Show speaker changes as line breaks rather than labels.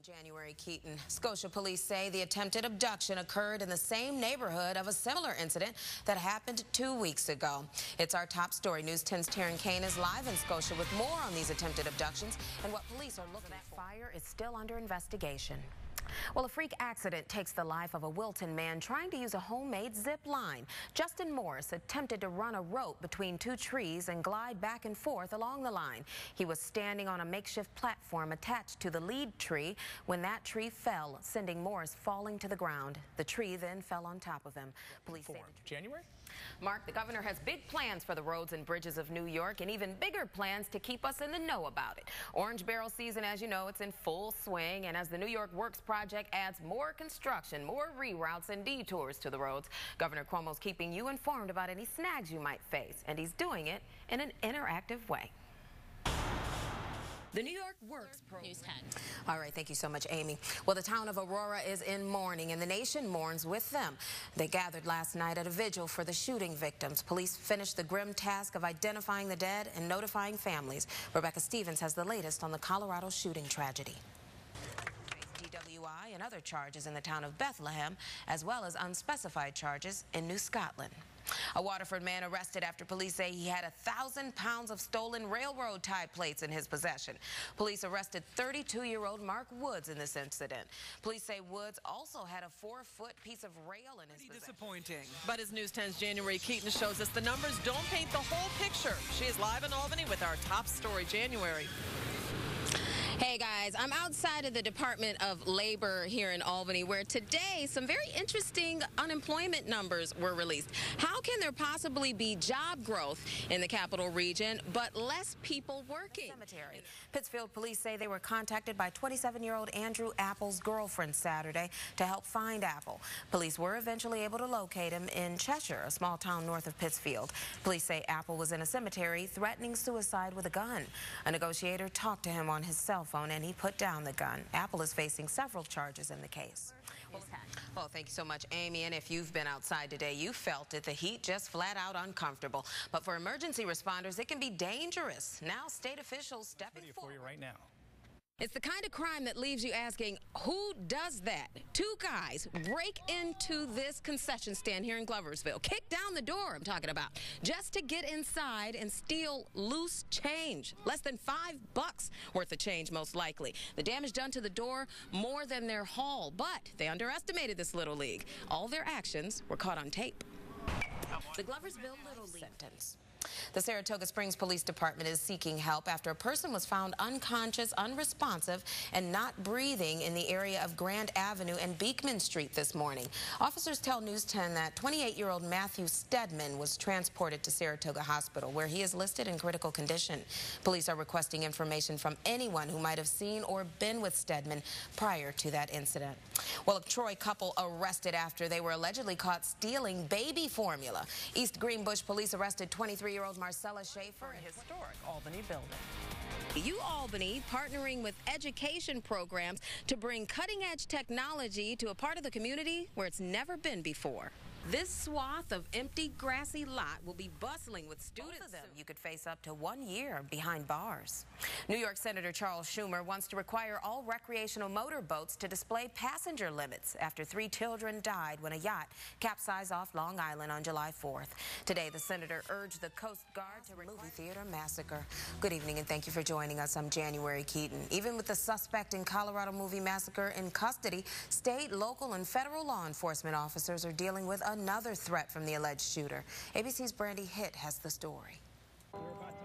January, Keaton. Scotia police say the attempted abduction occurred in the same neighborhood of a similar incident that happened 2 weeks ago. It's our top story. News 10's Taryn Kane is live in Scotia with more on these attempted abductions and what police are looking for. That fire is still under investigation. Well, a freak accident takes the life of a Wilton man trying to use a homemade zip line. Justin Morris attempted to run a rope between two trees and glide back and forth along the line. He was standing on a makeshift platform attached to the lead tree when that tree fell, sending Morris falling to the ground. The tree then fell on top of him. Police say
January?
Mark, the governor has big plans for the roads and bridges of New York and even bigger plans to keep us in the know about it. Orange barrel season, as you know, it's in full swing, and as the New York Works project adds more construction, more reroutes and detours to the roads, Governor Cuomo's keeping you informed about any snags you might face, and he's doing it in an interactive way. The New York Works program. News 10. All right, thank you so much, Amy. Well, the town of Aurora is in mourning, and the nation mourns with them. They gathered last night at a vigil for the shooting victims. Police finished the grim task of identifying the dead and notifying families. Rebecca Stevens has the latest on the Colorado shooting tragedy. DWI and other charges in the town of Bethlehem, as well as unspecified charges in New Scotland. A Waterford man arrested after police say he had 1,000 pounds of stolen railroad tie plates in his possession. Police arrested 32-year-old Mark Woods in this incident. Police say Woods also had a 4-foot piece of rail in his possession.
Disappointing. But as News 10's January Keaton shows us, the numbers don't paint the whole picture. She is live in Albany with our top story, January.
Hey guys, I'm outside of the Department of Labor here in Albany, where today some very interesting unemployment numbers were released. How can there possibly be job growth in the capital region, but less people working?
Cemetery. Pittsfield police say they were contacted by 27-year-old Andrew Apple's girlfriend Saturday to help find Apple. Police were eventually able to locate him in Cheshire, a small town north of Pittsfield. Police say Apple was in a cemetery threatening suicide with a gun. A negotiator talked to him on his cell phone and he put down the gun. Apple is facing several charges in the case. Well, thank you so much, Amy. And if you've been outside today, you felt it. The heat just flat out uncomfortable. But for emergency responders, it can be dangerous. Now, state officials stepping forward.
For you right now.
It's the kind of crime that leaves you asking, who does that? Two guys break into this concession stand here in Gloversville, kick down the door, I'm talking about, just to get inside and steal loose change. Less than $5 worth of change, most likely. The damage done to the door, more than their haul, but they underestimated this Little League. All their actions were caught on tape. The Gloversville Little League sentence.
The Saratoga Springs Police Department is seeking help after a person was found unconscious, unresponsive, and not breathing in the area of Grand Avenue and Beekman Street this morning. Officers tell News 10 that 28-year-old Matthew Stedman was transported to Saratoga Hospital, where he is listed in critical condition. Police are requesting information from anyone who might have seen or been with Stedman prior to that incident. Well, a Troy couple arrested after they were allegedly caught stealing baby formula. East Greenbush police arrested 23-year-old Marcella Schaefer in historic Albany building.
Albany partnering with education programs to bring cutting-edge technology to a part of the community where it's never been before. This swath of empty, grassy lot will be bustling with students.
Both of them, you could face up to 1 year behind bars. New York Senator Charles Schumer wants to require all recreational motorboats to display passenger limits after 3 children died when a yacht capsized off Long Island on July 4th. Today, the senator urged the Coast Guard to movie theater massacre. Good evening, and thank you for joining us. I'm January Keaton. Even with the suspect in Colorado movie massacre in custody, state, local, and federal law enforcement officers are dealing with another threat from the alleged shooter. ABC's Brandy Hitt has the story.
We're about to